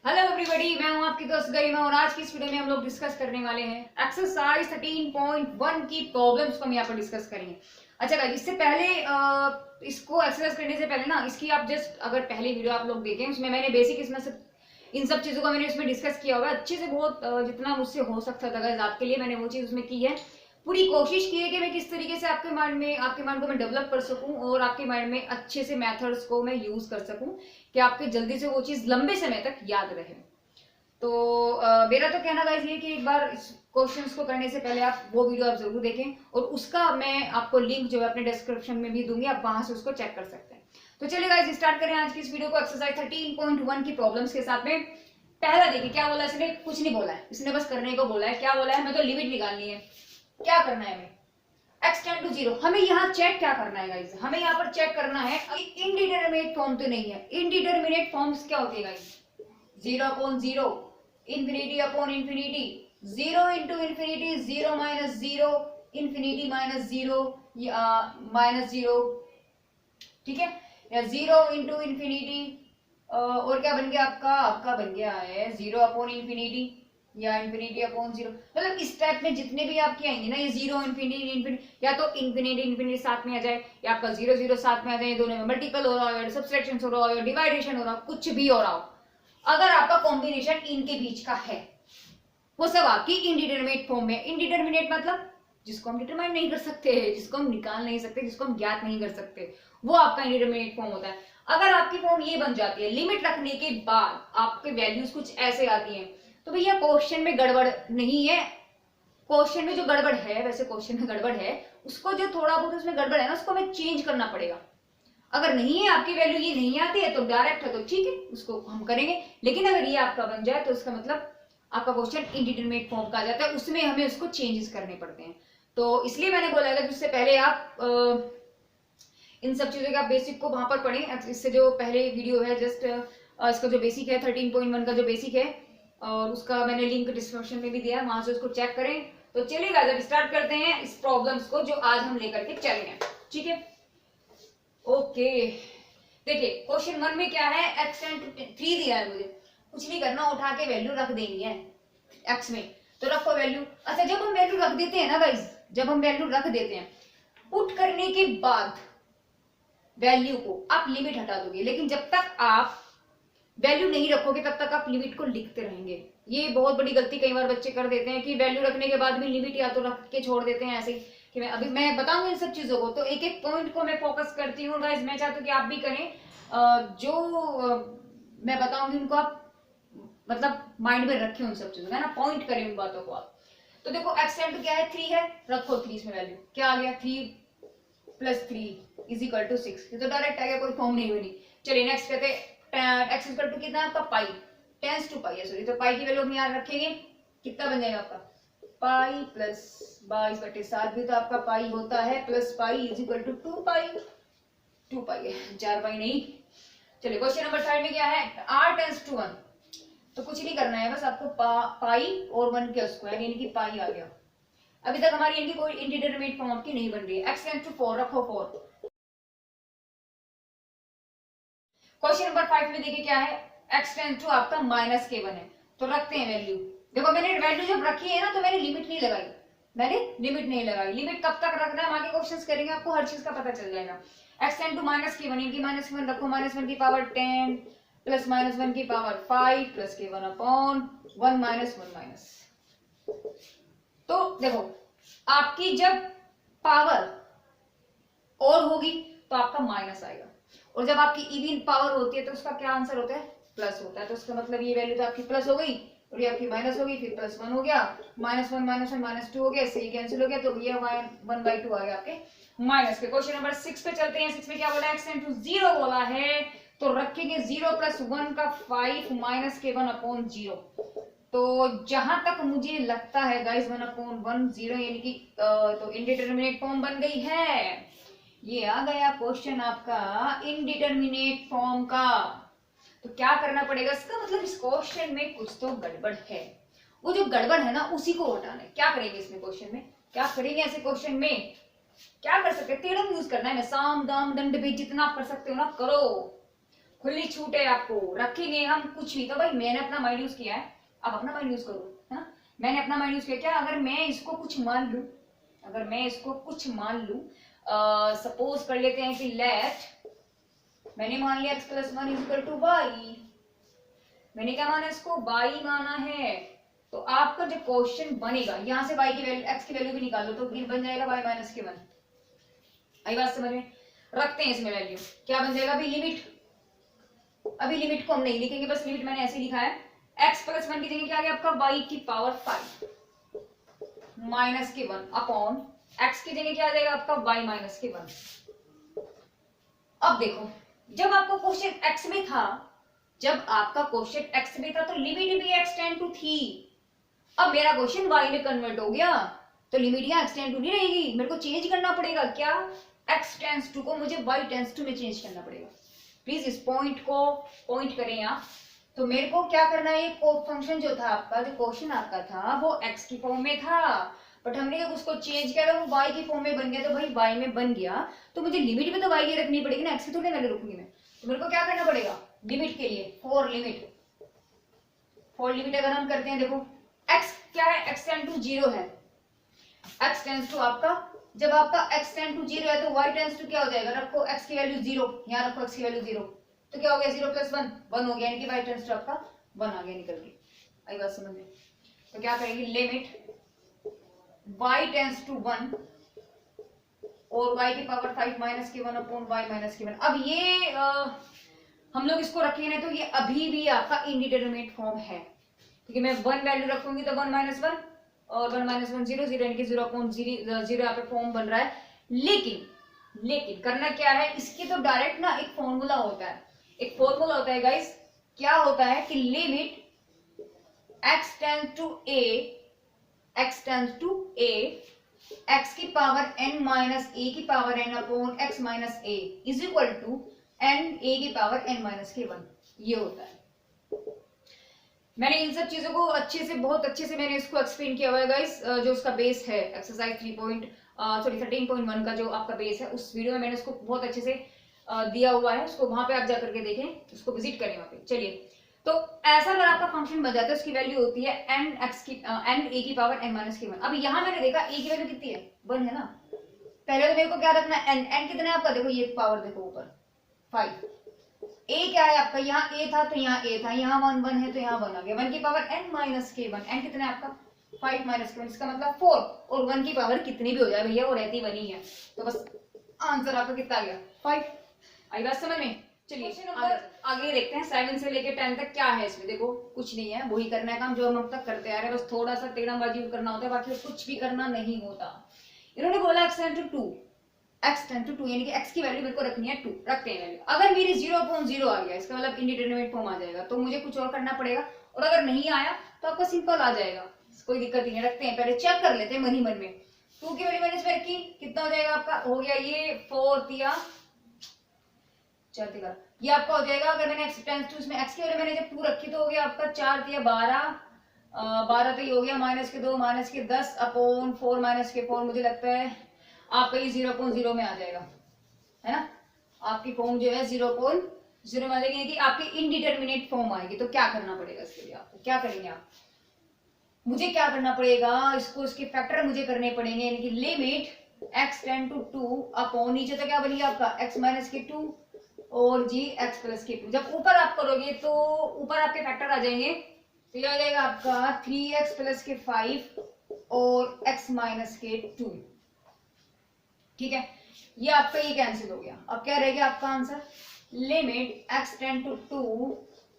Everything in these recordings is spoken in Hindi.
हेलो एवरीबॉडी, मैं हूं आपकी दोस्त गरिमा और आज की इस वीडियो में हम लोग डिस्कस करने वाले हैं एक्सरसाइज 13.1 की प्रॉब्लम्स को हम यहाँ पर डिस्कस करेंगे। अच्छा गाइस, इससे पहले इसको एक्सरसाइज करने से पहले ना इसकी आप जस्ट अगर पहली वीडियो आप लोग देखें उसमें मैंने बेसिक इसमें से इन सब चीजों का मैंने इसमें डिस्कस किया होगा अच्छे से, बहुत जितना मुझसे हो सकता था गाइस आपके लिए मैंने वो चीज उसमें की है। पूरी कोशिश की है कि मैं किस तरीके से आपके माइंड को मैं डेवलप कर सकूं और आपके माइंड में अच्छे से मेथड्स को मैं यूज कर सकूं कि आपके जल्दी से वो चीज लंबे समय तक याद रहे। तो मेरा तो कहना गाइस ये कि एक बार इस क्वेश्चंस को करने से पहले आप वो वीडियो आप जरूर देखें और उसका मैं आपको लिंक जो है अपने डिस्क्रिप्शन में भी दूंगी, आप वहां से उसको चेक कर सकते हैं। तो चलिए गाइस स्टार्ट करें आज की इस वीडियो को एक्सरसाइज 13.1 की प्रॉब्लम्स के साथ में। पहला देखिए क्या बोला इसने, कुछ नहीं बोला है, इसने बस करने को बोला है। क्या बोला है, मैं तो लिमिट निकालनी है। क्या करना है हमें, x टेंड टू 0। हमें यहाँ चेक क्या करना है गाइस, हमें यहाँ पर चेक करना है इनडिटरमिनेट फॉर्म तो नहीं है। इनडिटरमिनेट फॉर्म्स क्या होती है guys, 0/0, infinity upon infinity, 0 into infinity, 0 minus 0, infinity minus 0 minus 0, ठीक है, या 0 इंटू इंफिनिटी और क्या बन गया आपका बन गया है 0 अपॉन इंफिनिटी या इंफिनिटी अपॉन 0। मतलब इस टाइप में जितने भी आपके आएंगे ना, ये 0 इंफिनिटी इंफिनिटी, या तो इंफिनिटी इंफिनिटी साथ में आ जाए या आपका 0 0 साथ में आ जाए, दोनों में मल्टीपल हो रहा हो, सब्सट्रैक्शन हो रहा हो, डिवाइडेशन हो रहा हो, कुछ भी हो रहा हो, अगर आपका कॉम्बिनेशन इनके बीच का है वो सब आपकी इनडिटरमिनेट फॉर्म में। इनडिटरमिनेट मतलब जिसको हम डिटरमाइन नहीं कर सकते, जिसको हम निकाल नहीं सकते, जिसको हम ज्ञात नहीं कर सकते, वो आपका इनडिटरमिनेट फॉर्म होता है। अगर आपकी फॉर्म ये बन जाती है, लिमिट रखने के बाद आपके वैल्यूज कुछ ऐसे आती हैं, तो भैया क्वेश्चन में गड़बड़ नहीं है। क्वेश्चन में जो गड़बड़ है, वैसे क्वेश्चन में गड़बड़ है, उसको जो थोड़ा बहुत उसमें गड़बड़ है ना, उसको हमें चेंज करना पड़ेगा। अगर नहीं है आपकी वैल्यू ये नहीं आती है तो डायरेक्ट है तो ठीक है, उसको हम करेंगे। लेकिन अगर ये आपका बन जाए तो उसका मतलब आपका क्वेश्चन इनडिटरमिनेट फॉर्म का आ जाता है, उसमें हमें उसको चेंजेस करने पड़ते हैं। तो इसलिए मैंने बोला कि उससे पहले आप इन सब चीजों के आप बेसिक को वहां पर पढ़ें। इससे जो पहले वीडियो है जस्ट इसका जो बेसिक है 13.1 का जो बेसिक है, और उसका मैंने लिंक डिस्क्रिप्शन में भी दिया है, वहां से उसको चेक करें। तो चलिएगा जब स्टार्ट करते हैं इस प्रॉब्लम्स को जो आज हम लेकर के चले हैं, ठीक है। ओके, देखिए क्वेश्चन 1 में क्या है, x टेंड टू 3 दिया है मुझे, कुछ नहीं करना, उठा के वैल्यू रख देनी है x में, तो रखो वैल्यू। अच्छा, जब हम वैल्यू रख देते हैं ना गाइस, जब हम वैल्यू रख देते हैं, पुट करने के बाद वैल्यू को आप लिमिट हटा दोगे, लेकिन जब तक आप वैल्यू नहीं रखोगे तब तक आप लिमिट को लिखते रहेंगे। ये बहुत बड़ी गलती कई बार बच्चे कर देते हैं कि वैल्यू रखने के बाद भी लिमिट या तो रख के छोड़ देते हैं ऐसे ही। कि मैं बताऊंगा इन सब चीजों को, तो एक एक पॉइंट को मैं फोकस करती हूँ गाइस। मैं चाहती हूँ कि आप भी करें, मैं बताऊंगी उनको आप मतलब माइंड में रखें उन सब चीजों का ना, पॉइंट करें उन बातों को आप। तो देखो एक्स टेंड क्या है, 3 है, रखो 3 इसमें वैल्यू। क्या आ गया, 3 प्लस 3 इज इक्वल टू 6। ये तो डायरेक्ट आ गया, कोई फॉर्म नहीं बनी। चलिए नेक्स्ट कहते हैं एक्स इक्वल टू कितना है आपका, पाई, टेंस टू पाई है, सॉरी, तो पाई की वैल्यू हम यहाँ रखेंगे, कितना बन जाएगा आपका, पाई प्लस 22/7 भी तो आपका पाई होता है, plus pi is equal to 2 pi, 2 pi है, 4 पाई नहीं। चलिए क्वेश्चन नंबर 3 में क्या है, r टेंस टू 1, तो कुछ नहीं करना है, बस आपको पाई और 1 के स्क्वायर यानी कि पाई आ गया। अभी तक हमारी इनकी कोई इंडिटरमिनेट फॉर्म की नहीं बन रही है। x टेंस टू 4 रखो 4। क्वेश्चन नंबर 5 में देखिए क्या है, x टेंस टू आपका -k1 है, तो रखते हैं वैल्यू। देखो मैंने वैल्यू जब रखी है ना तो मैंने लिमिट नहीं लगाई, लिमिट कब तक रखना है, हम आगे क्वेश्चंस करेंगे, आपको हर चीज का पता चल जाएगा। x टेंस टू -k1 यानी कि -1 रखो, -1 की पावर 10 प्लस -1 की पावर 5 प्लस k1 अपॉन 1 -1 तो देखो आपकी जब पावर और होगी तो आपका माइनस आएगा, और जब आपकी इवन पावर होती है तो उसका क्या आंसर होता है, प्लस होता है। तो उसका मतलब ये वैल्यू तो आपकी प्लस हो गई और ये आपकी माइनस हो गई, फिर +1 हो गया, -1 -1 -2 हो गया, इससे ये कैंसिल हो गया, तो ये 1/2 आ गया आपके माइनस के। क्वेश्चन नंबर 6 पे चलते हैं। 6 में क्या बोला है, x टेंड टू 0 बोला है, तो रखेंगे 0 + 1 का 5 -k1 अपॉन 0। तो जहां तक मुझे लगता है गाइस 1/1 0 यानी कि तो इनडिटरमिनेट फॉर्म बन गई है। ये आ गया क्वेश्चन आपका इनडिटरमिनेट फॉर्म का। तो क्या करना पड़ेगा, इसका मतलब इस क्वेश्चन में कुछ तो गड़बड़ है। वो जो गड़बड़ है ना उसी को हटाना है। क्या करेंगे इसमें क्वेश्चन में, क्या करेंगे ऐसे क्वेश्चन में, क्या कर सकते हैं, थ्योरम यूज करना है ना, साम दाम दंड भेद, जितना आप कर सकते हो ना करो। खुली छूट है आपको, रखेंगे हम कुछ भी। तो भाई मैंने अपना माइंड यूज किया है, आप अपना माइंड यूज करो, है ना। मैंने अपना माइंड यूज किया, क्या अगर मैं इसको कुछ मान लूं, अगर मैं इसको कुछ मान लूं, सपोज कर लेते हैं कि लेट, मैंने मान लिया x plus one equal to y, मैंने क्या माना इसको, y माना है। तो आपका जो क्वेश्चन बनेगा, यहां से y की वैल्यू, x की वैल्यू भी निकालो तो बन जाएगा y माइनस के वन। आई बात समझ में, रखते हैं इसमें वैल्यू, क्या बन जाएगा अभी लिमिट, अभी लिमिट को हम नहीं लिखेंगे, बस लिमिट मैंने ऐसे लिखा है, x प्लस वन की जगह क्या आ गया आपका y की पावर 5 माइनस के वन अपॉन x की जगह क्या आ जाएगा आपका y माइनस के वन। अब देखो, जब आपको क्वेश्चन x में था, जब आपका क्वेश्चन x में था तो लिमिट भी x टेंड टू थी। अब मेरा क्वेश्चन y में कन्वर्ट हो गया तो लिमिट यहाँ x टेंड टू नहीं रहेगी, मेरे को चेंज करना पड़ेगा, क्या x टेंड्स टू को मुझे y टेंड्स टू में चेंज करना पड़ेगा। प्लीज इस पॉइंट को पॉइंट करें आप। तो मेरे को क्या करना है, फंक्शन जो था आपका, जो क्वेश्चन आपका था वो x की फॉर्म में था, बट हमने जब उसको चेंज किया तो वो y की फॉर्म में बन गया। तो भाई y में बन गया तो मुझे लिमिट में तो y की रखनी पड़ेगी ना, x की थोड़ी वैल्यू रखूंगी मैं। तो मेरे को क्या करना पड़ेगा लिमिट के लिए, फॉर लिमिट अगर हम करते हैं, देखो x क्या है, x टेंड टू 0 है, x टेंड्स टू आपका, जब आपका x टेंड टू 0 है तो y टेंड्स टू क्या हो जाएगा, रखो x की वैल्यू 0, यहाँ रखो x की वैल्यू 0, तो क्या हो गया 0 प्लस 1 हो गया, यानी कि y टेंड्स टू आपका 1 आ गया निकल के। आई बात समझ में। तो क्या करेंगे, लिमिट y टेंड्स टू 1 और y की पावर 5 माइनस के 1 अपॉन y माइनस के 1। अब ये हम लोग इसको रखेंगे ना तो ये अभी भी आपका इनडिटरमिनेट फॉर्म है, क्योंकि मैं 1 वैल्यू रखूंगी तो 1 माइनस 1 और 1 माइनस 1 0 0, यानी कि 0 अपॉन 0 यहाँ पे फॉर्म बन रहा है। लेकिन करना क्या है, इसके तो डायरेक्ट ना एक फॉर्मूला होता है, एक फॉर्मूला होता है गाइस, क्या होता है कि limit x tends to a x की पावर n माइनस a की power n upon x minus a is equal to n a की पावर n माइनस के 1, ये होता है। मैंने इन सब चीजों को अच्छे से, बहुत अच्छे से मैंने इसको एक्सप्लेन किया हुआ है गाइस, जो उसका बेस है एक्सरसाइज 13.1 का जो आपका बेस है, उस वीडियो में मैंने उसको बहुत अच्छे से दिया हुआ है, उसको वहां पे आप जाकर के देखें, उसको विजिट करें वहां पे। चलिए, तो ऐसा अगर आपका फंक्शन बन जाता है, उसकी वैल्यू होती है n a की पावर n माइनस के 1। अब यहाँ मैंने देखा a की वैल्यू कितनी है, 1 है ना। पहले तो मेरे को क्या रखना है, n कितना है आपका, देखो ये पावर देखो ऊपर 5, a क्या है आपका, यहाँ a था तो यहाँ a था, यहाँ 1 1 है तो यहाँ 1 आ गया, 1 की पावर n माइनस के 1, n कितना है आपका 5 माइनस के 1, इसका मतलब 4, और 1 की पावर कितनी भी हो जाए भैया वो रहती बनी है, तो बस आंसर आपका कितना आ गया 5। आई बात समझ में। चलिए आगे देखते हैं, 7 से लेके 10 तक क्या है इसमें। देखो कुछ नहीं है, वही करना है काम जो हम अब तक करते आ रहे हैं, बस थोड़ा सा टेढ़ाबाजी करना होता है, बाकी कुछ भी करना नहीं होता। इन्होंने बोला x टेंड टू 2 यानी कि x की वैल्यू मेरे को रखनी है 2, रखते हैं वैल्यू। अगर मेरी 0/0 आ गया, इसका मतलब इंडिटरमिनेट फॉर्म आ जाएगा, तो मुझे कुछ और करना पड़ेगा, और अगर नहीं आया तो आपका सिंपल आ जाएगा, कोई दिक्कत नहीं है। रखते हैं, पहले चेक कर लेते हैं मन ही मन में। 2 की वैल्यू मैंने इसमें रखी, कितना हो जाएगा आपका, हो गया ये 4 दिया, चलते का ये आपका हो जाएगा। अगर मैंने x टेंड्स टू, इसमें x की वैल्यू मैंने जब 2 रखी तो हो गया आपका 4 दिया 12, 12 तो ये हो गया माइनस के 2 माइनस के 10 अपॉन 4 माइनस के 4, मुझे लगता है आपका ये 0.0 में आ जाएगा, है ना। आपकी फॉर्म जो है 0.0 में आ जाएगी, आपकी इनडिटरमिनेट फॉर्म आएगी। तो क्या करना पड़ेगा इसके लिए, आपको क्या करेंगे आप, मुझे क्या करना पड़ेगा, इसको इसके फैक्टर मुझे करने पड़ेंगे, यानी कि limit x tend to 2 upon, नीचे तो क्या बनेगा आपका x माइनस के 2 और जी x प्लस के 2। जब ऊपर आप करोगे तो ऊपर आपके फैक्टर आ जाएंगे, तो ये आ जाएगा आपका 3x प्लस के 5 और x माइनस के 2, ठीक है। ये आपका ये कैंसिल हो गया। अब क्या रह गया आपका answer, limit x tend to 2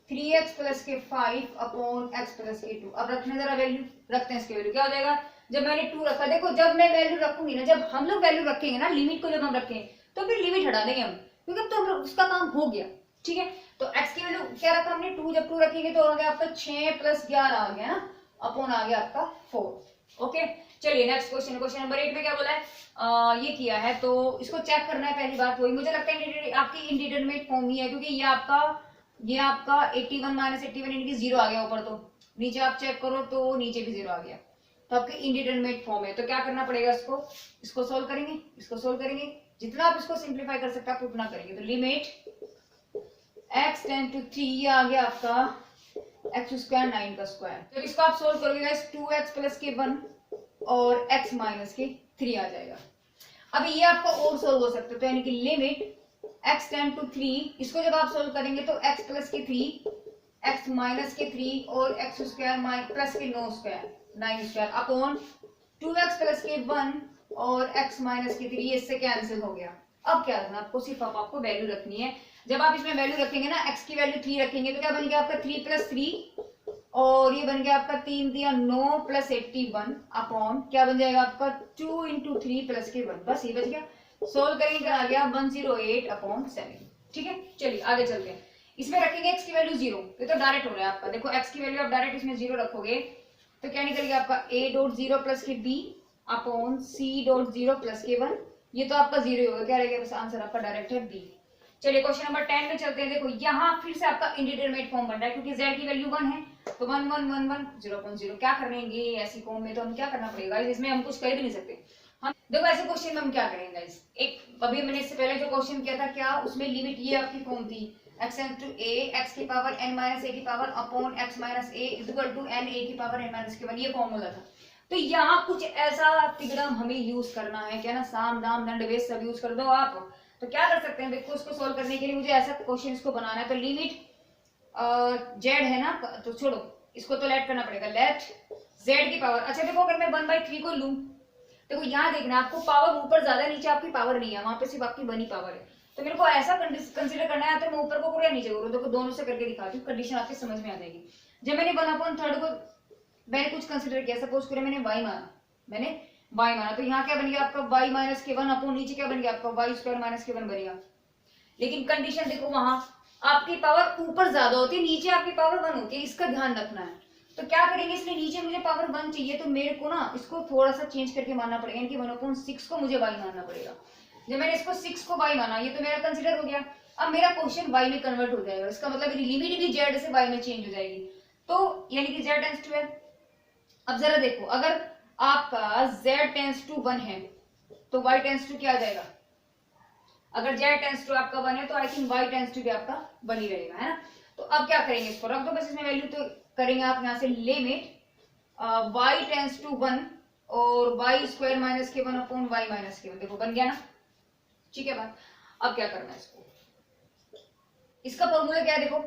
3x plus के 5 अपॉन x प्लस के 2। अब रखने जरा वैल्यू, रखते हैं इसकी वैल्यू, क्या हो जाएगा, जब मैंने 2 रखा, देखो जब मैं वैल्यू रखूंगी ना, जब हम लोग वैल्यू रखेंगे ना, लिमिट को जब हम रखेंगे तो फिर लिमिट हटा देंगे हम, क्योंकि अब तो हम उसका काम हो गया, ठीक है। तो x की वैल्यू क्या रखा हमने 2, जब 2 रखेंगे तो आ गया आपका 6 प्लस 11 आ गया ना, अपॉन आ गया आपका 4। ओके, चलिए नेक्स्ट क्वेश्चन, क्वेश्चन नंबर 8 में क्या बोला है, ये किया है तो इसको चेक करना है। पहली बात वही, मुझे लगता है आपकी इंडिटरमिनेट फॉर्म ही है, क्योंकि ये आपका 81 माइनस 81 यानी कि 0 आ गया ऊपर, तो नीचे आप चेक करो तो नीचे भी 0 आ गया, तो आपके इंडिटरमिनेट फॉर्म है। तो क्या करना पड़ेगा, इसको सोल्व करेंगे, जितना आप इसको सिंप्लीफाई कर सकते हैं आप उतना करेंगे। तो लिमिट x टेंस टू 3 ये आ गया आपका x स्क्वायर 9 का स्क्वायर। जब इसको आप सोल्व करोगे गाइस 2x प्लस के 1 और x माइनस के 3 आ जाएगा। अब ये आपका और सोल्व हो सकता है, तो यानी कि लिमिट x टेंस टू 3, इसको जब आप सोल्व करेंगे तो x प्लस के 3, x माइनस के 3 और x स्क्वायर प्लस के 9 square 9 square upon 2x plus के 1 और x माइनस के 3, ये इससे कैंसिल हो गया। अब क्या रखना आपको, सिर्फ आपको वैल्यू रखनी है। जब आप इसमें वैल्यू रखेंगे ना, x की वैल्यू 3 रखेंगे तो क्या बन गया आपका 3 प्लस 3 और ये बन गया आपका 3 दिया 9 प्लस 81 अपॉन क्या बन जाएगा आपका 2 इंटू 3 प्लस के 1, बस ये बच गया। सोल्व करेंगे क्या आ गया 108 अपॉन 7। ठीक है, चलिए आगे चलते हैं। इसमें रखेंगे x की वैल्यू 0, ये तो डायरेक्ट हो रहा है आपका। देखो x की वैल्यू आप डायरेक्ट इसमें 0 रखोगे तो क्या निकल गया आपका a डॉट 0 प्लस के b upon c dot 0 plus के 1, ये तो आपका 0 होगा, क्या रहेगा बस आंसर आपका डायरेक्ट है b। चलिए क्वेश्चन नंबर 10 में चलते हैं। देखो यहाँ फिर से आपका इंडिटरमिनेट फॉर्म बन रहा है क्योंकि z की वैल्यू 1 है तो 1 1 1 1 0.0। क्या करेंगे ऐसी फॉर्म में, तो हम क्या करना पड़ेगा, इसमें हम कुछ कर भी नहीं सकते। हम देखो ऐसे क्वेश्चन में हम क्या करेंगे गाइस, एक अभी मैंने इससे पहले जो क्वेश्चन किया था क्या उसमें लिमिट ये आपकी फॉर्म थी x टू a x की पावर n माइनस a की power upon x minus a equal to n a की पावर n माइनस के 1, ये फॉर्मूला था। तो यहाँ कुछ ऐसा तिगड़म हमें यूज करना है, क्या ना, साम दाम दंड भेद सब यूज कर दो आप। तो क्या कर सकते हैं, देखो इसको सोल्व करने के लिए मुझे ऐसा क्वेश्चन इसको बनाना है। तो लिमिट z है ना, तो छोड़ो इसको तो लेट करना पड़ेगा, लेट z की पावर। अच्छा देखो अगर मैं 1/3 को लूं, देखो यहाँ देखना आपको पावर ऊपर ज्यादा नीचे आपकी पावर नहीं है, वहां पे सिर्फ आपकी 1 ही पावर है। तो मेरे को ऐसा कंसीडर करना है तो मैं ऊपर को करूँ या नीचे करूँ, देखो दोनों से करके दिखाती हूँ, कंडीशन आपके समझ में आ जाएगी। जब मैंने 1/3 को मैंने कुछ कंसीडर किया, सपोज करें मैंने y माना, तो यहाँ क्या बन गया आपका y माइनस के 1 अपॉन नीचे क्या बन गया आपका y स्क्वायर माइनस के 1 बनेगा। लेकिन कंडीशन देखो वहां आपकी पावर ऊपर ज्यादा होती है, नीचे आपकी पावर 1 होती है, इसका ध्यान रखना है। तो क्या करेंगे, इसलिए नीचे मुझे पावर 1 चाहिए तो मेरे को ना इसको थोड़ा सा चेंज करके मानना पड़ेगा, यानी कि 1/6 को मुझे y मानना पड़ेगा। जब मैंने इसको 6 को y माना, ये तो मेरा कंसीडर हो गया। अब मेरा क्वेश्चन y में कन्वर्ट हो जाएगा, इसका मतलब लिमिट भी z से y में चेंज हो जाएगी, तो यानी कि z टेंस टू 12। अब जरा देखो अगर आपका z टेंस टू 1 है तो y टेंस टू क्या आ जाएगा, अगर z टेंस टू आपका 1 है तो I think y tends to भी आपका 1 ही रहेगा, है ना। तो अब क्या करेंगे, इसको रख दो बस, इसमें वैल्यू तो करेंगे आप यहाँ से लिमिट y टेंस टू 1 और y स्क्वायर माइनस के 1 अपॉन y माइनस के 1, देखो बन गया ना। ठीक है बात, अब क्या करना है इसको, इसका फॉर्मूला क्या है, देखो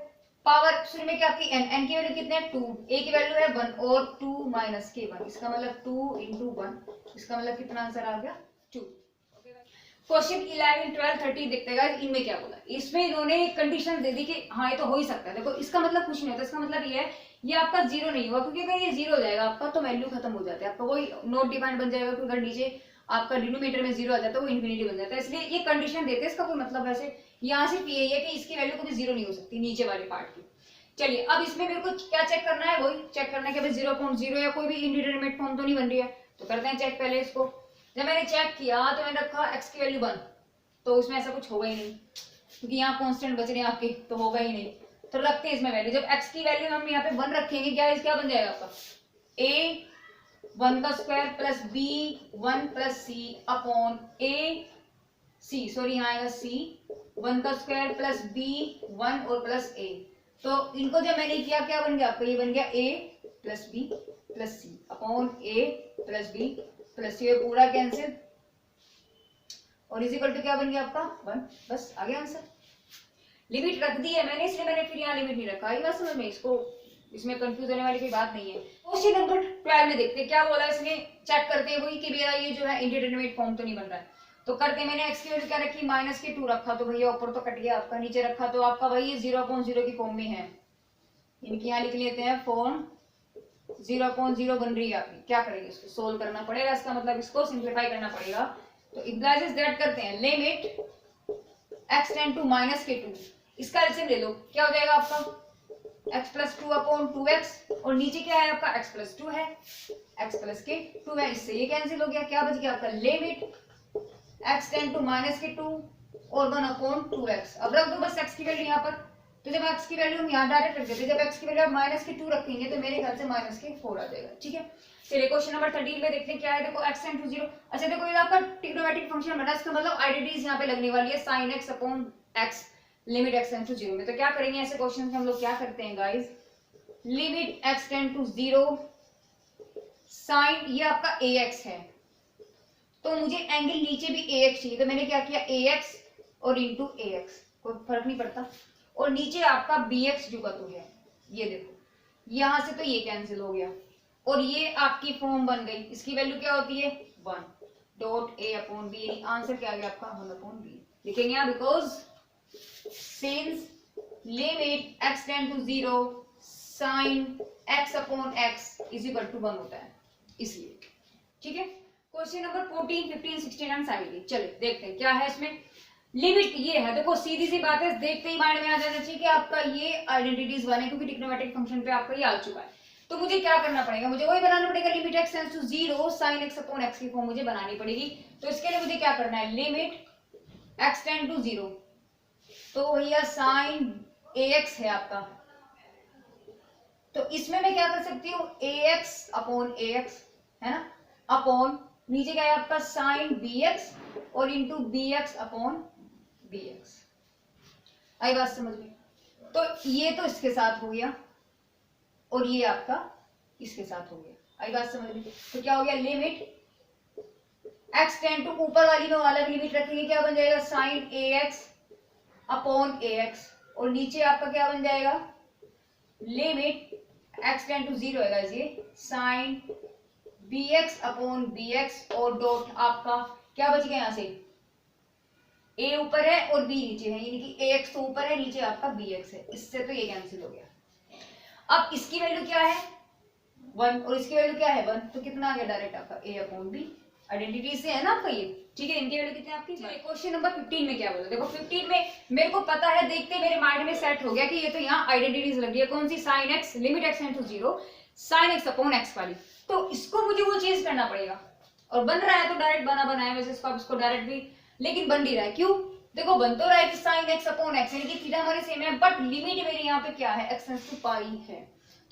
पावर शुरू में क्या आपकी n की वैल्यू कितने हैं 2, a की वैल्यू है 1 और 2 माइनस के 1, इसका मतलब 2 इंटू 1, इसका मतलब कितना आंसर आ गया 2। क्वेश्चन 11 12 13 देखते हैं इनमें क्या बोला। इसमें इन्होंने कंडीशन दे दी कि हाँ ये तो हो ही सकता है। देखो इसका मतलब कुछ नहीं होता, इसका मतलब ये है ये आपका 0 नहीं हुआ, क्योंकि अगर ये 0 हो जाएगा आपका तो वैल्यू खत्म हो जाता है, आपका वही नॉट डिफाइंड बन जाएगा, क्योंकि अगर नीचे आपका डिनोमिनेटर में 0 आ जाता है वो इन्फिनिटी बन जाता है। इसलिए ये कंडीशन देते हैं, इसका कोई मतलब वैसे यहाँ सिर्फ ये है कि इसकी वैल्यू कभी 0 नहीं हो सकती नीचे वाले पार्ट की। चलिए अब इसमें मेरे को क्या चेक करना है, वही चेक करना है कि भाई 0.0 या कोई भी इंडिटरमिनेट फॉर्म तो नहीं बन रही है। तो करते हैं चेक पहले इसको। जब मैंने चेक किया तो मैंने रखा x की वैल्यू 1, तो उसमें ऐसा कुछ होगा ही नहीं क्योंकि यहाँ कांस्टेंट बच रहे हैं आपके, तो होगा ही नहीं। तो रखते हैं इसमें वैल्यू, जब x की वैल्यू हम यहाँ पे 1 रखेंगे क्या बन जाएगा आपका a 1 का square plus b 1 plus c upon a c, sorry यहाँ आएगा c 1 का स्क्वायर प्लस b 1 और प्लस a। तो इनको जब मैंने किया क्या बन गया आपका, ये बन गया a plus b plus c upon a plus b plus c, पूरा कैंसिल और इज इक्वल टू क्या बन गया आपका 1, बस आ गया आंसर। लिमिट रख दी है मैंने, इसलिए मैंने फिर यहाँ लिमिट नहीं रखा, आई बात समझ में, इसको इसमें कंफ्यूज होने वाली कोई बात नहीं है। क्वेश्चन नंबर 12 में देखते हैं क्या बोला इसने, चेक करते हैं वही कि मेरा ये जो है इंडिटरमिनेट फॉर्म तो नहीं बन रहा है। तो करते मैंने x की वैल्यू क्या रखी माइनस के 2 रखा, तो भैया ऊपर तो कट गया आपका, नीचे रखा तो आपका वही 0.0 की फॉर्म में है, इनकी यहाँ लिख लेते हैं फॉर्म 0.0 बन रही है आपकी। क्या करेंगे, इसको सोल्व करना पड़ेगा, इसका मतलब इसको सिंप्लीफाई करना पड़ेगा। तो इम्प्लाइज दैट करते हैं, limit x tend to minus के 2, इसका एलसीएम ले लो, क्या हो जाएगा आपका x प्लस 2 अपॉन 2x और नीचे क्या है आपका x प्लस 2 है, x प्लस के 2 है, इससे ये कैंसिल हो गया, क्या बच गया आपका limit x tend to minus के 2 और 1 अपॉन 2x। अब रख दो बस x की वैल्यू यहाँ पर, तो जब x की वैल्यू हम यहाँ डायरेक्ट रख देते, जब x की वैल्यू आप माइनस के 2 रखेंगे तो मेरे ख्याल से माइनस के 4 आ जाएगा। ठीक है, चलिए क्वेश्चन नंबर 13 में देखते हैं क्या है। देखो x टेंड टू 0, अच्छा देखो ये आपका ट्रिग्नोमेट्रिक फंक्शन बना, इसका मतलब आइडेंटिटीज यहाँ पे लगने वाली है sin x upon x limit x tends to 0 में। तो क्या करेंगे ऐसे क्वेश्चन में हम लोग क्या करते हैं guys, limit x tend to 0 sine, ये आपका ax है तो मुझे एंगल नीचे भी ax चाहिए, तो मैंने क्या किया ax और इंटू ax, कोई फर्क नहीं पड़ता, और नीचे आपका bx जो का तो है, ये देखो यहां से तो ये कैंसिल हो गया और ये आपकी फॉर्म बन गई, इसकी वैल्यू क्या होती है 1 डॉट a अपॉन b, यानी आंसर क्या आ गया आपका 1 अपॉन b लिखेंगे यहाँ, because since limit x tend to 0 sine x upon x is equal to 1 होता है, इसलिए। ठीक है, क्वेश्चन नंबर 14, 15, 16 एंड 17, चलिए देखते हैं क्या है इसमें। लिमिट ये है, देखो सीधी सी बात है, देखते ही माइंड में आ जाना चाहिए कि आपका ये आइडेंटिटीज बने, क्योंकि ट्रिग्नोमेट्रिक फंक्शन पे आपका ये आ चुका है। तो मुझे क्या करना पड़ेगा, मुझे वही बनाना पड़ेगा, limit x tends to 0 sin x upon x की फॉर्म मुझे बनानी पड़ेगी। तो इसके लिए मुझे क्या करना है, लिमिट x टेंड टू 0, तो भैया sin ax है आपका, तो इसमें मैं क्या कर सकती हूँ ax अपॉन ax है ना, अपॉन नीचे क्या है आपका sin bx और इंटू bx अपॉन bx। आई बात समझ में? तो ये तो इसके साथ हो गया और ये आपका इसके साथ हो गया, आई बात समझ में? तो क्या हो गया, लिमिट x टेंड टू, ऊपर वाली में अलग लिमिट रखेंगे, क्या बन जाएगा sin ax अपॉन ax, और नीचे आपका क्या बन जाएगा, लिमिट x टेंड टू 0 है ये sin bx अपॉन bx, और डॉट आपका क्या बच गया, यहाँ से a ऊपर है और b नीचे है, यानी कि ax तो ऊपर है, नीचे आपका bx है, इससे तो ये कैंसिल हो गया। अब इसकी वैल्यू क्या है 1 और इसकी वैल्यू क्या है 1, तो कितना आ गया डायरेक्ट आपका a अपॉन b, आइडेंटिटी से है ना आपका ये। ठीक है, इनकी वैल्यू कितनी आपकी। क्वेश्चन नंबर 15 में क्या बोला, देखो 15 में मेरे को पता है, देखते मेरे माइंड में सेट हो गया कि ये तो यहाँ आइडेंटिटीज लग रही है, कौन सी sin x, limit x tend to 0 sin x upon x वाली, तो इसको मुझे वो चेंज करना पड़ेगा, और बन रहा है तो डायरेक्ट बना बनाया वैसे इसको, आप इसको डायरेक्ट भी, लेकिन बन नहीं रहा है, क्यों, देखो बन तो रहा है कि sin x अपॉन x, यानी कि थीटा हमारे सेम है, बट लिमिट मेरे यहाँ पे क्या है x टेंड्स टू पाई है,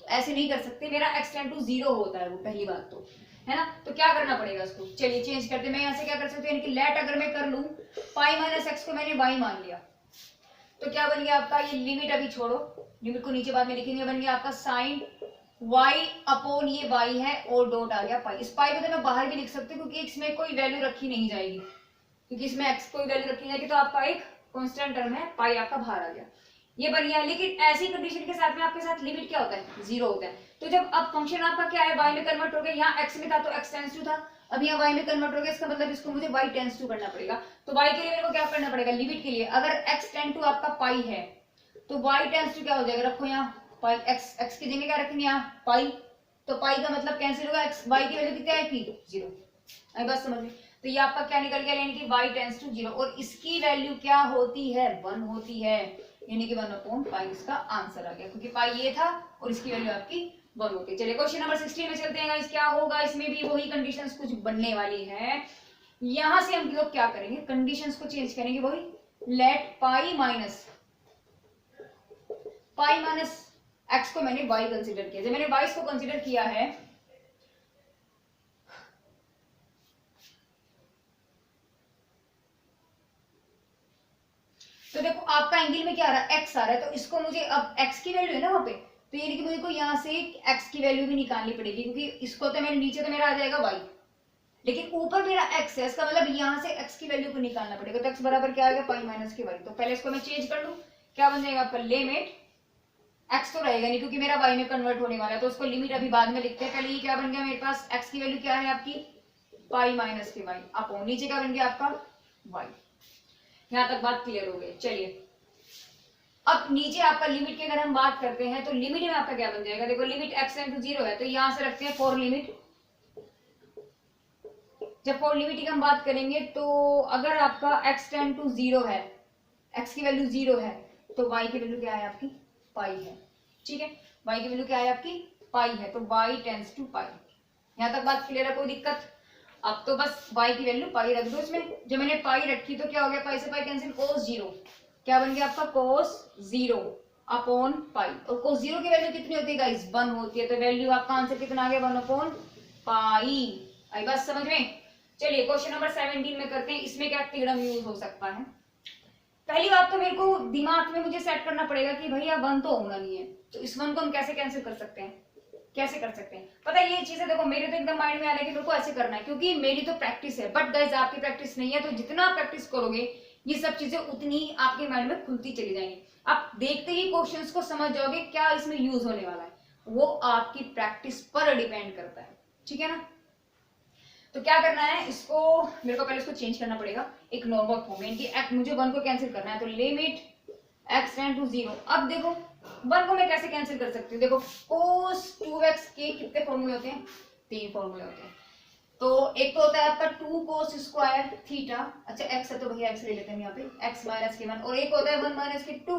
तो ऐसे नहीं कर सकते, मेरा x टेंड टू 0 होता है वो, पहली बात तो है ना। तो क्या करना पड़ेगा उसको, चलिए चेंज करते, मैं यहाँ से क्या कर सकती हूँ, यानी कि लेट अगर मैं कर लूँ पाई माइनस एक्स को मैंने y मान लिया, तो क्या बन गया आपका, ये लिमिट अभी छोड़ो, लिमिट को नीचे बाद में लिखेंगे, बन गया आपका साइन y अपॉन ये y है और डॉट आ गया पाई। इस पाई को तो मैं बाहर भी लिख सकती हूँ, क्योंकि इसमें कोई वैल्यू रखी नहीं जाएगी, क्योंकि इसमें x कोई वैल्यू रखी जाएगी, तो आपका एक कांस्टेंट टर्म है, पाई आपका बाहर आ गया, ये बन गया। लेकिन ऐसी कंडीशन के साथ में आपके साथ लिमिट क्या होता है 0 होता है, तो जब अब फंक्शन आपका क्या है y में कन्वर्ट हो गया, यहाँ x में था तो x टेंड्स टू था, अब यहाँ y में कन्वर्ट हो गया, इसका मतलब इसको मुझे y टेंड्स टू करना पड़ेगा। तो y के लिए मेरे को क्या करना पड़ेगा, लिमिट के लिए अगर x टेंड टू आपका पाई है तो y टेंड्स टू क्या हो जाएगा, रखो यहाँ पाई, x की जगह क्या रखेंगे यहाँ पाई, तो पाई का मतलब कैंसिल होगा, x y की वैल्यू कितनी आएगी 0, आई बात समझ में? तो ये आपका क्या निकल गया, यानी कि y टेंड्स टू 0, और इसकी वैल्यू क्या होती है 1 होती है, यानी कि 1 अपॉन पाई इसका आंसर आ गया, क्योंकि पाई ये था और इसकी वैल्यू आपकी 1 होती है। चलिए क्वेश्चन नंबर 16 में चलते हैं, क्या होगा, इसमें भी वही कंडीशंस कुछ बनने वाली है। यहां से हम लोग क्या करेंगे, कंडीशंस को चेंज करेंगे, वही लेट पाई माइनस एक्स को मैंने y कंसीडर किया, जब मैंने y को कंसीडर किया है तो देखो आपका एंगल में क्या आ रहा है x आ रहा है, तो इसको मुझे अब x की वैल्यू है ना वहां पे, तो ये कि मुझे को यहाँ से x की वैल्यू भी निकालनी पड़ेगी, क्योंकि इसको तो मैंने नीचे तो मेरा आ जाएगा y, लेकिन ऊपर मेरा x है, इसका मतलब यहाँ से x की वैल्यू को निकालना पड़ेगा, तो x बराबर क्या आएगा पाई माइनस के y, तो पहले इसको मैं चेंज कर लूं, क्या बन जाएगा आपका लिमिट x तो रहेगा नहीं क्योंकि मेरा y में कन्वर्ट होने वाला है, तो उसको लिमिट अभी बाद में लिखते हैं, पहले ये क्या बन गया मेरे पास, x की वैल्यू क्या है आपकी पाई माइनस के y अपॉन नीचे क्या बन गया आपका y। यहां तक बात क्लियर हो गई। चलिए अब नीचे आपका लिमिट की अगर हम बात करते हैं तो लिमिट में आपका क्या बन जाएगा, देखो लिमिट x टेंड टू 0 है, तो यहां से रखते हैं फॉर लिमिट, जब फॉर लिमिट की हम बात करेंगे तो अगर आपका x टेंड टू 0 है, x की वैल्यू 0 है, तो y की वैल्यू क्या है आपकी पाई है, ठीक है, y की वैल्यू क्या है आपकी पाई है, तो y टेंड्स टू पाई। यहां तक बात क्लियर है, कोई दिक्कत? अब तो बस y की वैल्यू पाई रख दो इसमें, जब मैंने पाई रखी तो क्या हो गया, पाई से पाई कैंसिल, cos 0 क्या बन गया आपका cos 0 अपॉन पाई, और cos 0 की वैल्यू कितनी होती है गाइस 1 होती है, तो वैल्यू आपका आंसर कितना आ गया 1 अपॉन पाई। आई बात समझ में? चलिए क्वेश्चन नंबर 17 में करते हैं, इसमें क्या थ्योरम यूज हो सकता है। पहली बात तो मेरे को दिमाग में मुझे सेट करना पड़ेगा कि भैया 1 तो होना नहीं है, तो इस 1 को हम कैसे कैंसिल कर सकते हैं, कैसे कर सकते हैं। पता है ये चीजें देखो मेरे तो एकदम माइंड में आ रहा है कि मेरे को ऐसे करना है, क्योंकि मेरी तो प्रैक्टिस है, बट गाइस आपकी प्रैक्टिस नहीं है, तो जितना आप प्रैक्टिस करोगे ये सब चीजें उतनी ही आपके माइंड में खुलती चली जाएंगी। आप देखते ही क्वेश्चंस को समझ जाओगे क्या इसमें यूज होने वाला है, वो आपकी प्रैक्टिस पर डिपेंड करता है, ठीक है ना। तो क्या करना है, इसको मेरे को पहले इसको चेंज करना पड़ेगा एक नॉर्मल फॉर्म में, इनकी मुझे 1 को कैंसिल करना है, तो लिमिट x टेंड टू 0। अब देखो 1 को मैं कैसे कैंसिल कर सकती हूँ, देखो cos 2x के कितने फॉर्मूले होते हैं, 3 फॉर्मूले होते हैं। तो एक तो होता है आपका 2 cos स्क्वायर थीटा, अच्छा x है तो भैया x ले लेते हैं यहाँ पे, x माइनस के 1, और एक होता है 1 माइनस के 2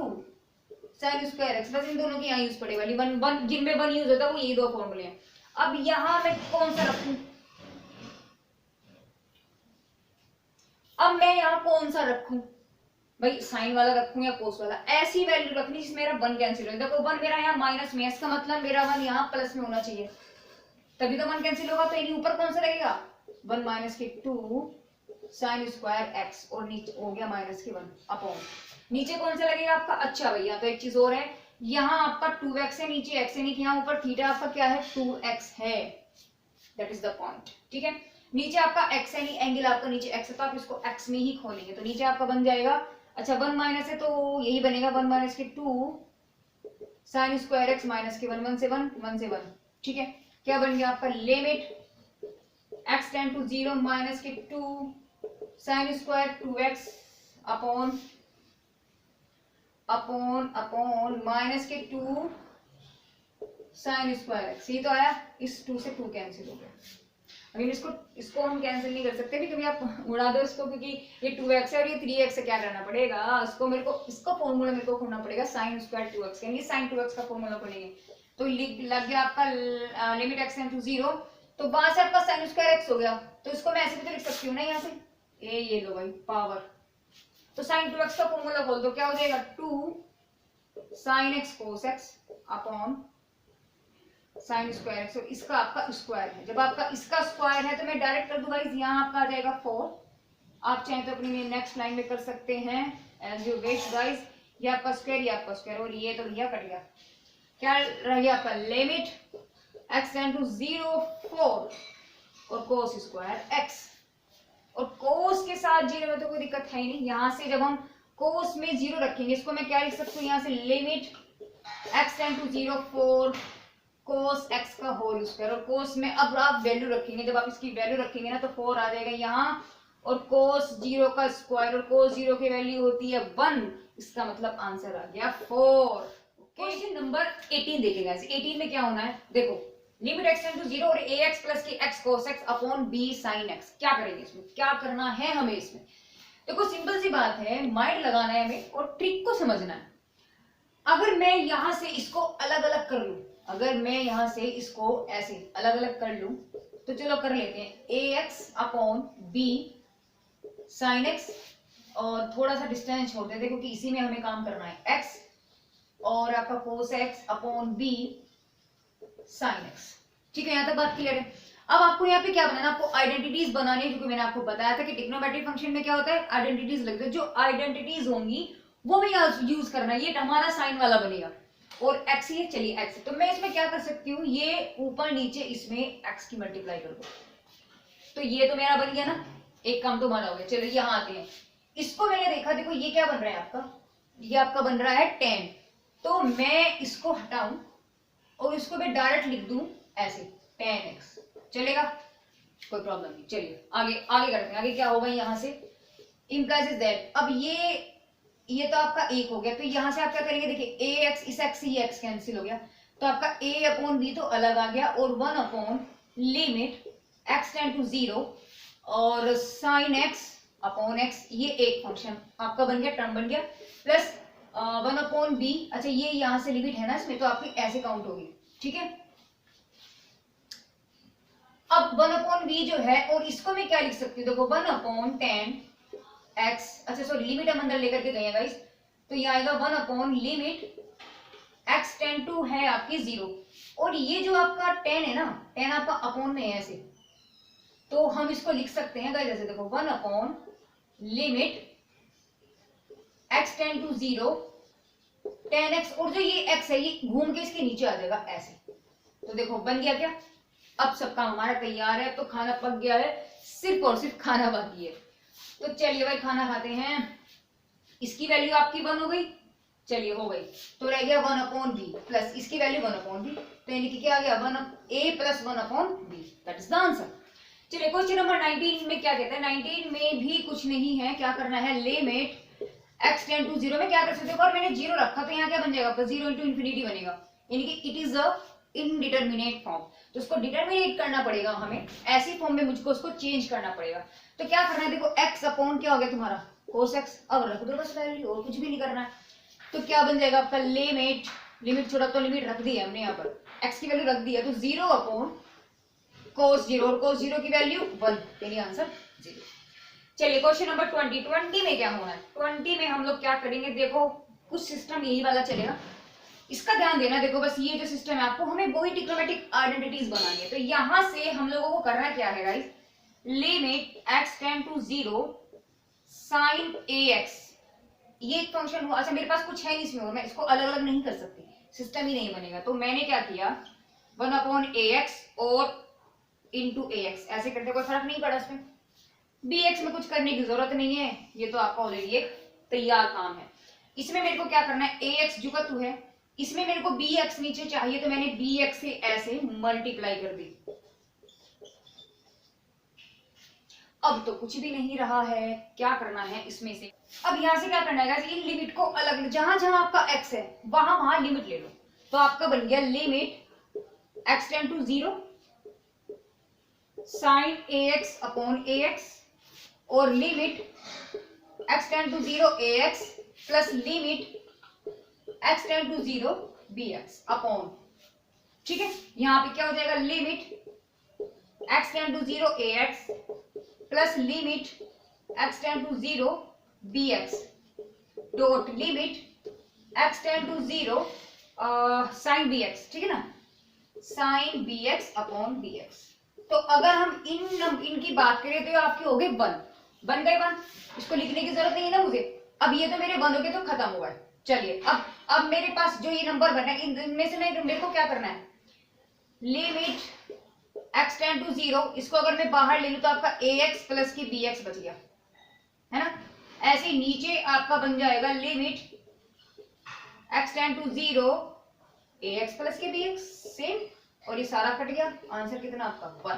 sin स्क्वायर x। बस इन दोनों की यहाँ यूज पड़े वाली, 1 जिनमें 1 यूज होता है वो ये 2 फॉर्मूले हैं। अब यहाँ मैं कौन सा रखूं, अब मैं यहाँ कौन सा रखूं भाई, साइन वाला रखूं या कोस वाला, ऐसी वैल्यू रखनी जिसमें मेरा 1 कैंसिल हो। देखो 1 मेरा यहाँ माइनस में, इसका मतलब मेरा 1 यहाँ प्लस में होना चाहिए, तभी तो 1 कैंसिल होगा। तो इन्हीं ऊपर कौन सा लगेगा, 1 माइनस के 2 साइन स्क्वायर एक्स, और नीचे हो गया माइनस के 1 अपॉन, नीचे कौन सा लगेगा आपका, अच्छा भैया तो एक चीज और है, यहाँ आपका 2x है, नीचे x है, नहीं यहाँ ऊपर थीटा आपका क्या है 2x है, दैट इज द पॉइंट, ठीक है। नीचे आपका x है, नहीं एंगल आपका नीचे x है, तो आप इसको x में ही खोलेंगे, तो नीचे आपका बन जाएगा, अच्छा 1 माइनस है तो यही बनेगा 1 माइनस के 2 साइन स्क्वायर एक्स माइनस के 1, 1 से 1, 1 से 1, ठीक है। क्या बन गया आपका, limit x tend to 0 minus के 2 sine square 2x upon upon upon minus के 2 साइन स्क्वायर एक्स, ये तो आया, इस 2 से 2 कैंसिल हो गया। अगर इसको हम कैंसिल नहीं कर सकते भी, कभी आप उड़ा दो इसको, क्योंकि ये 2x है और ये 3x से क्या करना पड़ेगा, इसको मेरे को इसका फॉर्मूला मेरे को खोलना पड़ेगा sin स्क्वायर 2x, यानी sin 2x का फॉर्मूला खोलेंगे, तो लग गया आपका लिमिट x टेंड टू 0, तो वहां से आपका sin स्क्वायर x हो गया, तो इसको मैं ऐसे भी तो लिख सकती हूँ ना यहाँ से, ये लो भाई पावर, तो sin 2x का फॉर्मूला खोल दो, क्या हो जाएगा 2 sin x cos x upon sine square x, और इसका आपका स्क्वायर है। जब आपका इसका स्क्वायर है तो मैं डायरेक्ट कर दूं गाइस, यहाँ आपका आ जाएगा 4, आप चाहें तो अपनी नेक्स्ट लाइन में कर सकते हैं एज यू विश गाइस, ये आपका स्क्वायर, ये आपका स्क्वायर, और ये तो भैया कट गया, क्या रह गया आपका लिमिट x टेंड टू 0 4 और cos स्क्वायर x, और cos के साथ 0 में तो कोई दिक्कत है ही नहीं, यहाँ से जब हम cos में 0 रखेंगे, इसको मैं क्या लिख सकती हूँ यहाँ से, limit x tend to 0 4 cos x का होल स्क्वायर, और cos में अब आप वैल्यू रखेंगे, जब आप इसकी वैल्यू रखेंगे ना तो 4 आ जाएगा यहाँ, और cos 0 का स्क्वायर, और cos 0 की वैल्यू होती है 1, इसका मतलब आंसर आ गया 4। क्वेश्चन नंबर 18 देखेगा, 18 में क्या होना है, देखो लिमिट x टेंड टू 0 और ax प्लस की x cos x upon b sin x, क्या करेंगे इसमें, क्या करना है हमें इसमें, देखो सिंपल सी बात है, माइंड लगाना है हमें और ट्रिक को समझना है। अगर मैं यहां से इसको अलग अलग कर लूं, अगर मैं यहां से इसको ऐसे अलग अलग कर लूं, तो चलो कर लेते हैं ax upon b sin x, और थोड़ा सा डिस्टेंस छोड़ देते क्योंकि इसी में हमें काम करना है, x और आपका cos x upon b sin x, ठीक है, यहाँ तक बात क्लियर है। अब आपको यहाँ पे क्या बनाना, आपको आइडेंटिटीज बनानी है, क्योंकि मैंने आपको बताया था कि ट्रिग्नोमेट्रिक फंक्शन में क्या होता है, आइडेंटिटीज लगते हैं, जो आइडेंटिटीज होंगी वो भी यूज करना है, ये हमारा साइन वाला बनेगा, और x ये चलिए x, तो मैं इसमें क्या कर सकती हूँ, ये ऊपर नीचे इसमें x की मल्टीप्लाई कर दो, तो ये तो मेरा बन गया ना, एक काम तो बना हो गया। चलो यहाँ आते हैं, इसको मैंने देखा, देखो ये क्या बन रहा है आपका, ये आपका बन रहा है 10, तो मैं इसको हटाऊं और इसको मैं डायरेक्ट लिख दूं ऐसे 10x, चलेगा, कोई प्रॉब्लम नहीं। चलिए आगे आगे करते हैं, आगे क्या होगा, यहाँ से इम्प्लाइज इज दैट, अब ये तो आपका 1 हो गया, तो यहां से आप क्या करेंगे, देखिए ax इस x से ये x कैंसिल हो गया, तो आपका a अपॉन b तो अलग आ गया, और 1 upon limit x tend to 0 और sin x अपॉन x, ये एक फंक्शन आपका बन गया, टर्म बन गया, प्लस 1 अपॉन b, अच्छा ये यहां से लिमिट है ना इसमें, तो आपकी ऐसे काउंट होगी, ठीक है। अब 1 अपॉन b जो है, और इसको मैं क्या लिख सकती हूँ, देखो 1 अपॉन 10 x, अच्छा सॉरी लिमिट हम अंदर लेकर के गए हैं गाइस, तो ये आएगा 1 upon limit x tend to है आपकी 0, और ये जो आपका 10 है ना, 10 आपका अपॉन में है ऐसे, तो हम इसको लिख सकते हैं गाइस ऐसे, देखो 1 upon limit x tend to 0 tan x, और जो ये x है ये घूम के इसके नीचे आ जाएगा ऐसे। तो देखो बन गया क्या, अब सब काम हमारा तैयार है, तो खाना पक गया है, सिर्फ और सिर्फ खाना बाकी है। तो चलिए भाई खाना खाते हैं। इसकी वैल्यू आपकी 1 हो गई, चलिए हो गई, तो रह गया 1/b प्लस इसकी वैल्यू 1/b, तो यानी कि क्या आ गया 1a plus 1/b, that is the answer. चलिए क्वेश्चन नंबर 19 में क्या कहता है, 19 में भी कुछ नहीं है, क्या करना है, लिमिट x टेंड टू 0 में क्या कर सकते हो, और मैंने 0 रखा तो यहाँ क्या बन जाएगा आपका 0 इंटू इन्फिनिटी बनेगा, यानी कि it is a indeterminate form, तो उसको डिटरमिनेट करना पड़ेगा हमें, ऐसी फॉर्म में मुझको उसको चेंज करना पड़ेगा। तो क्या करना है, देखो x अपॉन क्या हो गया तुम्हारा cos x, अब रख दो बस वैल्यू, और कुछ भी नहीं करना है। तो क्या बन जाएगा आपका लिमिट, लिमिट छोड़ा तो लिमिट रख दी है हमने यहाँ पर, x की वैल्यू रख दी है, तो 0 अपॉन cos 0, और cos 0 की वैल्यू 1, यानी आंसर 0। चलिए क्वेश्चन नंबर 20, 20 में क्या होना है, 20 में हम लोग क्या करेंगे, देखो कुछ सिस्टम यही वाला चलेगा, इसका ध्यान देना। देखो बस ये जो सिस्टम है आपको हमें वही ट्रिग्नोमेट्रिक आइडेंटिटीज बनानी है, तो यहां से हम लोगों को करना क्या है guys, limit x tend to 0 sin ax, ये एक फंक्शन हुआ, अच्छा मेरे पास कुछ है नहीं इसमें और मैं इसको अलग अलग नहीं कर सकती, सिस्टम ही नहीं बनेगा, तो मैंने क्या किया 1/ax और इंटू ax, ऐसे करते कोई फर्क नहीं पड़ा इसमें, bx में कुछ करने की जरूरत नहीं है, ये तो आपका ऑलरेडी एक तैयार काम है। इसमें मेरे को क्या करना है, ax जुगतु है, इसमें मेरे को bx नीचे चाहिए, तो मैंने bx से ऐसे मल्टीप्लाई कर दी। अब तो कुछ भी नहीं रहा है, क्या करना है इसमें से, अब यहां से क्या करना है, इन लिमिट को अलग, जहां जहां आपका x है वहां वहां लिमिट ले लो, तो आपका बन गया limit x tend to 0 sin ax upon ax, और limit x tend to 0 ax plus limit x tend to 0 bx upon, ठीक है, यहां पे क्या हो जाएगा, limit x tend to 0 ax plus limit x tend to 0 bx dot limit x tend to 0 sin bx, ठीक है ना, sin bx अपॉन bx। तो अगर हम इनकी बात करें तो आपके हो गए 1, बन गए 1, इसको लिखने की जरूरत नहीं है ना मुझे, अब ये तो मेरे 1 हो गए तो खत्म हुआ है। चलिए अब मेरे पास जो ये नंबर बना है इनमें से मेरे को क्या करना है, लिमिट x टेंड टू 0, इसको अगर मैं बाहर ले लूं तो आपका ax प्लस की bx बच गया है ना, ऐसे नीचे आपका बन जाएगा limit x tend to 0 ax plus के bx, सेम, और ये सारा कट गया, आंसर कितना आपका 1।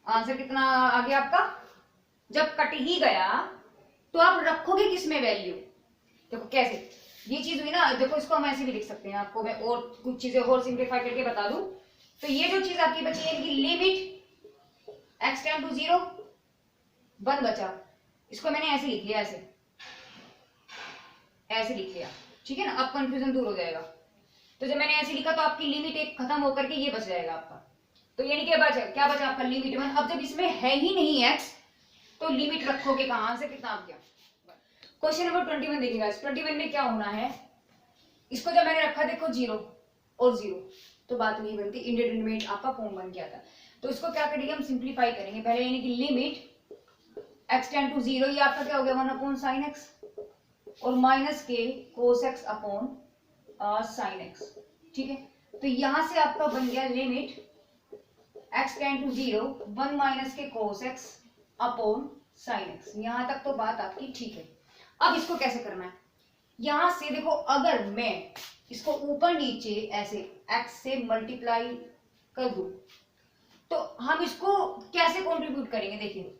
आंसर कितना आ गया आपका, जब कट ही गया तो आप रखोगे किसमें वैल्यू, देखो कैसे ये चीज हुई ना, देखो इसको हम ऐसे भी लिख सकते हैं, आपको मैं और कुछ चीजें और सिंप्लीफाई करके बता दूं, तो ये जो चीज आपकी बची है कि लिमिट x टेंड टू 0 1 बचा, इसको मैंने ऐसे लिख लिया, ऐसे लिख लिया, ठीक है ना, अब कंफ्यूजन दूर हो जाएगा। तो जब मैंने ऐसे लिखा तो आपकी लिमिट एक खत्म होकर के ये बच जाएगा आपका, तो यानी क्या बचा, क्या बचा आपका लिमिट 1। अब जब इसमें है ही नहीं x तो लिमिट रखोगे कहां से, कितना आप गया। क्वेश्चन नंबर 21 देखिएगा, 21 में क्या होना है, इसको जब मैंने रखा देखो 0 और 0 तो बात नहीं बनती, इंडिटरमिनेट आपका फॉर्म बन गया था, तो इसको क्या करेंगे हम सिंप्लीफाई करेंगे पहले, यानी कि लिमिट x टेंड टू 0, ये आपका क्या हो गया 1 अपॉन साइन x, और माइनस के cos x upon sine x, ठीक है, तो यहां से आपका बन गया limit x tend to 0 1 minus के cos x upon sine x, यहां तक तो बात आपकी ठीक है। अब इसको कैसे करना है, यहां से देखो अगर मैं इसको ऊपर नीचे ऐसे x से मल्टीप्लाई कर दूं तो हम इसको कैसे कंट्रीब्यूट करेंगे, देखिए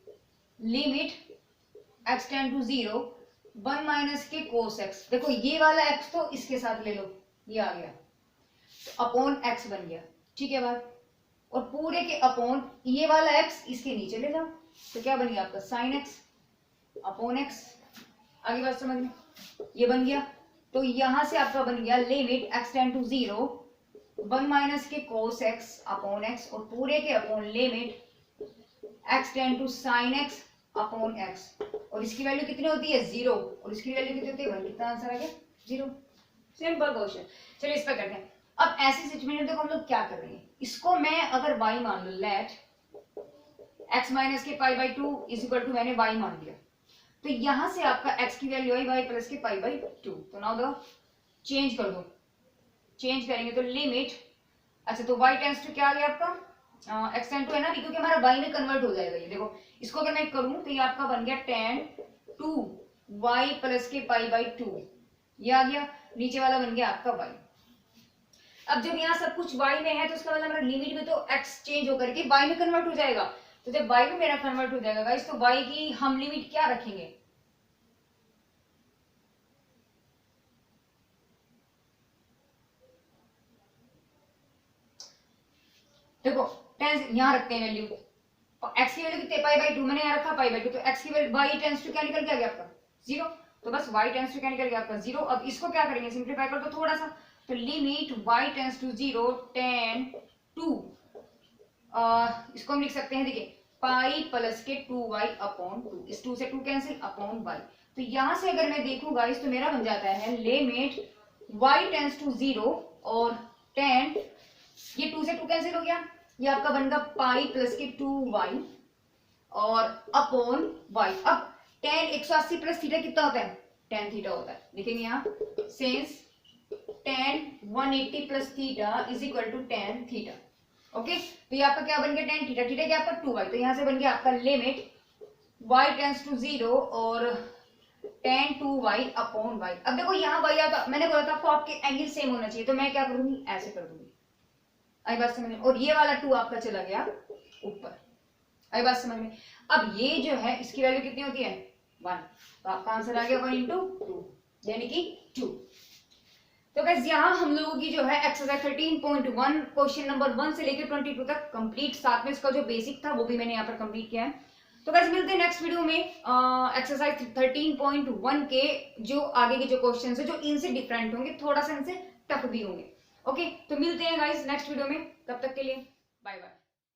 limit x tend to 0 1 minus के कोस x, देखो ये वाला x तो इसके साथ ले लो, ये आ गया, तो अपॉन x बन गया, ठीक है बात, और पूरे के अपॉन ये वाला x इसके नीचे ले जाओ, तो क्या बन गया आपका साइन x अपॉन x, आगे बात समझ में, ये बन गया, तो यहां से आपका बन गया limit x tend to 0 1 minus के कोस x अपॉन x, और पूरे के upon limit x tend to sine x upon x, और इसकी वैल्यू कितनी होती है 0, और इसकी वैल्यू कितनी होती है 1, कितना आंसर आ गया 0। सिंपल क्वेश्चन, चलिए इस पर करते हैं। अब ऐसी सिचुएशन में देखो हम लोग क्या कर रहे हैं, इसको मैं अगर y मान लूं, लेट x माइनस के pi by 2 is equal to मैंने y मान लिया, तो यहां से आपका एक्स की वैल्यू आई वाई प्लस के पाई बाई 2। तो नाउ द चेंज कर दो, चेंज करेंगे तो लिमिट, अच्छा तो y टेंड्स टू क्या आ गया आपका x टेंड टू है ना, क्योंकि हमारा y में कन्वर्ट हो जाएगा ये। देखो इसको अगर मैं करूं तो ये आपका बन गया tan 2y प्लस के पाई बाई 2, ये आ गया, नीचे वाला बन गया आपका y। अब जब यहाँ सब कुछ y में है तो उसका मतलब मेरा लिमिट में तो x चेंज होकर के y में कन्वर्ट हो जाएगा। तो जब y में मेरा कन्वर्ट हो जाएगा गाइस, तो y की हम लिमिट क्या रखेंगे, देखो टेंस यहाँ रखते हैं वैल्यू, x की वैल्यू कितनी पाई बाई 2, मैंने यहाँ रखा पाई बाई 2, तो x की वैल्यू y टेंस टू क्या निकल के आ गया आपका 0, तो बस y टेंस टू क्या निकल गया आपका 0। अब इसको क्या करेंगे, सिंप्लीफाई कर दो थोड़ा सा, तो limit y tends to 0 tan 2, इसको हम लिख सकते हैं, देखिए पाई प्लस के 2y अपॉन 2, इस 2 से 2 कैंसिल अपॉन y। तो यहां से अगर मैं देखूं गाइस तो मेरा बन जाता है लिमिट y टेंस टू 0 और tan, ये 2 से 2 कैंसिल हो गया, ये आपका बनेगा पाई प्लस के 2y और अपॉन y। अब tan 180 प्लस थीटा कितना होता है, tan थीटा होता है, देखेंगे यहाँ since tan 180 plus theta is equal to tan theta. Okay, तो ये आपका क्या बन गया tan थीटा, थीटा क्या आपका 2y, तो यहां से बन गया आपका लिमिट y टेंस टू 0 और tan 2y अपॉन y। अब देखो यहाँ y आता, मैंने बोला था आपको आपके एंगल सेम होना चाहिए, तो मैं क्या करूंगी ऐसे कर दूंगी, आई बात समझ में, और ये वाला 2 आपका चला गया ऊपर, आई बात समझ में। अब ये जो है इसकी वैल्यू कितनी होती है 1, तो आपका आंसर आ गया 1 इंटू 2 यानी कि 2। तो गाइस यहाँ हम लोगों की जो है एक्सरसाइज 13.1 क्वेश्चन नंबर 1 से लेकर 22 तक कंप्लीट, साथ में इसका जो बेसिक था वो भी मैंने यहाँ पर कंप्लीट किया है। तो गाइस मिलते हैं नेक्स्ट वीडियो में एक्सरसाइज 13.1 के जो आगे के जो क्वेश्चन है जो इनसे डिफरेंट होंगे, थोड़ा सा इनसे टफ भी होंगे। ओके, तो मिलते हैं गाइस नेक्स्ट वीडियो में, तब तक के लिए बाय बाय।